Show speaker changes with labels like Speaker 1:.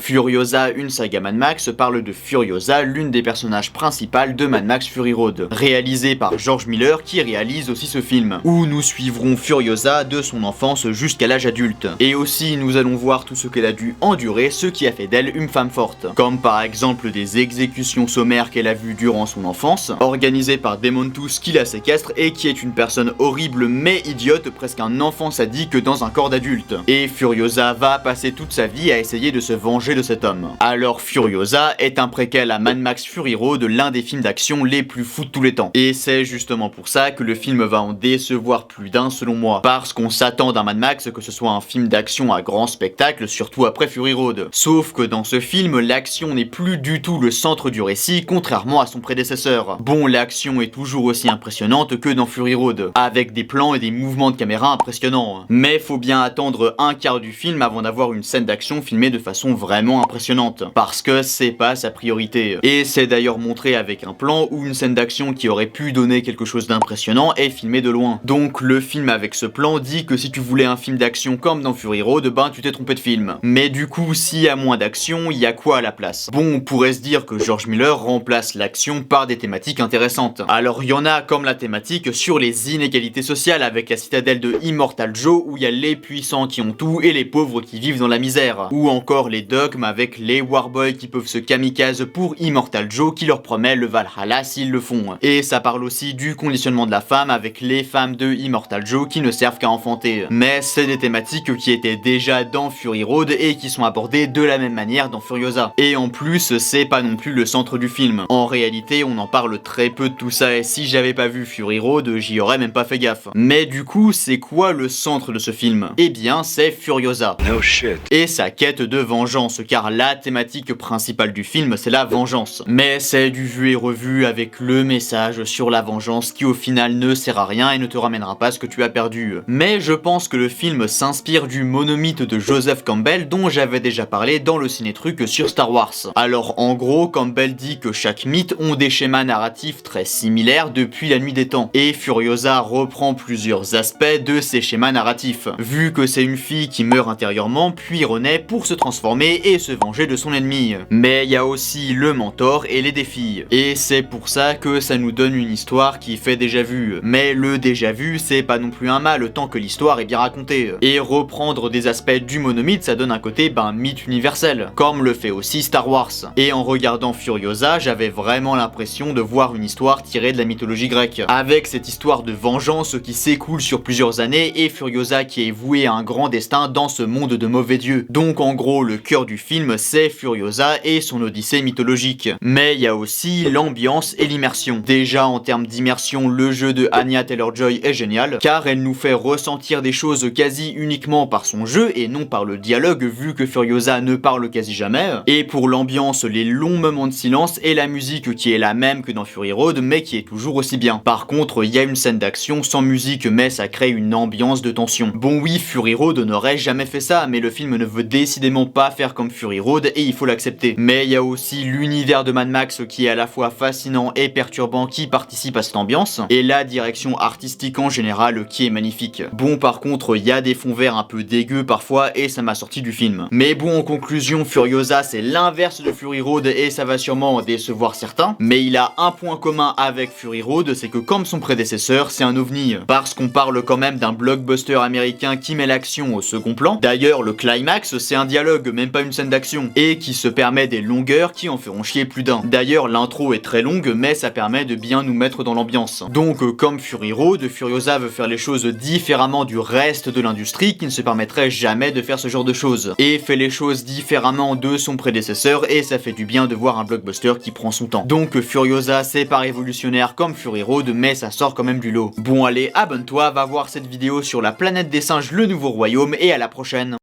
Speaker 1: Furiosa, une saga Mad Max, parle de Furiosa, l'une des personnages principales de Mad Max Fury Road, réalisé par George Miller qui réalise aussi ce film, où nous suivrons Furiosa de son enfance jusqu'à l'âge adulte. Et aussi nous allons voir tout ce qu'elle a dû endurer, ce qui a fait d'elle une femme forte, comme par exemple des exécutions sommaires qu'elle a vues durant son enfance, organisées par Demontus qui la séquestre et qui est une personne horrible mais idiote, presque un enfant sadique dans un corps d'adulte. Et Furiosa va passer toute sa vie à essayer de se venger de cet homme. Alors Furiosa est un préquel à Mad Max Fury Road, l'un des films d'action les plus fous de tous les temps. Et c'est justement pour ça que le film va en décevoir plus d'un selon moi, parce qu'on s'attend d'un Mad Max que ce soit un film d'action à grand spectacle, surtout après Fury Road. Sauf que dans ce film, l'action n'est plus du tout le centre du récit, contrairement à son prédécesseur. Bon, l'action est toujours aussi impressionnante que dans Fury Road, avec des plans et des mouvements de caméra impressionnants. Mais faut bien attendre un quart du film avant d'avoir une scène d'action filmée de façon vraiment impressionnante, parce que c'est pas sa priorité. Et c'est d'ailleurs montré avec un plan où une scène d'action qui aurait pu donner quelque chose d'impressionnant est filmée de loin. Donc le film avec ce plan dit que si tu voulais un film d'action comme dans Fury Road, ben tu t'es trompé de film. Mais du coup, s'il y a moins d'action, il y a quoi à la place? Bon, on pourrait se dire que George Miller remplace l'action par des thématiques intéressantes. Alors il y en a comme la thématique sur les inégalités sociales avec la citadelle de Immortal Joe où il y a les puissants qui ont tout et les pauvres qui vivent dans la misère. Ou encore les dogmes avec les warboys qui peuvent se kamikaze pour Immortal Joe qui leur promet le Valhalla s'ils le font. Et ça parle aussi du conditionnement de la femme avec les femmes de Immortal Joe qui ne servent qu'à enfanter. Mais c'est des thématiques qui étaient déjà dans Fury Road et qui sont abordées de la même manière dans Furiosa. Et en plus, c'est pas non plus le centre du film. En réalité, on en parle très peu de tout ça et si j'avais pas vu Fury Road, j'y aurais même pas fait gaffe. Mais du coup, c'est quoi le centre de ce film? Eh bien, c'est Furiosa.
Speaker 2: No shit.
Speaker 1: Et sa quête de vengeance, car la thématique principale du film, c'est la vengeance. Mais c'est du vu et revu avec le message sur la vengeance qui au final ne sert à rien et ne te ramènera pas ce que tu as perdu. Mais je pense que le film s'inspire du monomythe de Joseph Campbell dont j'avais déjà parlé dans le ciné-truc sur Star Wars. Alors en gros, Campbell dit que chaque mythe ont des schémas narratifs très similaires depuis la nuit des temps. Et Furiosa reprend plusieurs aspects de ces schémas narratifs, vu que c'est une fille qui meurt intérieurement puis renaît pour se transformer et se venger de son ennemi. Mais il y a aussi le mentor et les défis. Et c'est pour ça que ça nous donne une histoire qui fait déjà vu. Mais le déjà vu, c'est pas non plus un mal tant que l'histoire est bien racontée. Et reprendre des aspects du monomythe, ça donne un côté mythe universel, comme le fait aussi Star Wars. Et en regardant Furiosa, j'avais vraiment l'impression de voir une histoire tirée de la mythologie grecque, avec cette histoire de vengeance qui s'écoule sur plusieurs années et Furiosa qui est vouée à un grand destin dans ce monde de mauvais dieux. Donc en gros, le cœur du film, c'est Furiosa et son odyssée mythologique. Mais il y a aussi l'ambiance et l'immersion. Déjà en termes d'immersion, le jeu de Anya Taylor-Joy est génial, car elle nous fait ressentir des choses quasi uniquement par son jeu et non par le dialogue, vu que Furiosa ne parle quasi jamais. Et pour l'ambiance, les longs moments de silence et la musique qui est la même que dans Fury Road, mais qui est toujours aussi bien. Par contre, il y a une scène d'action sans musique, mais ça crée une ambiance de tension. Bon oui, Fury Road n'aurait jamais fait ça, mais le film ne veut décidément pas faire comme Fury Road et il faut l'accepter. Mais il y a aussi l'univers de Mad Max qui est à la fois fascinant et perturbant qui participe à cette ambiance, et la direction artistique en général qui est magnifique. Bon par contre, il y a des fonds verts un peu dégueux parfois et ça m'a sorti du film. Mais bon, en conclusion, Furiosa c'est l'inverse de Fury Road et ça va sûrement décevoir certains, mais il a un point commun avec Fury Road, c'est que comme son prédécesseur, c'est un ovni, parce qu'on parle quand même d'un blockbuster américain qui met l'action au second plan. D'ailleurs, le climax, c'est un dialogue, même pas une scène d'action, et qui se permet des longueurs qui en feront chier plus d'un. D'ailleurs, l'intro est très longue, mais ça permet de bien nous mettre dans l'ambiance. Donc, comme Fury Road, Furiosa veut faire les choses différemment du reste de l'industrie qui ne se permettrait jamais de faire ce genre de choses, et fait les choses différemment de son prédécesseur, et ça fait du bien de voir un blockbuster qui prend son temps. Donc Furiosa, c'est pas révolutionnaire comme Fury Road, mais ça sort quand même du lot. Bon allez, abonne-toi, va voir cette vidéo sur la planète des singes, le nouveau royaume, et à la prochaine.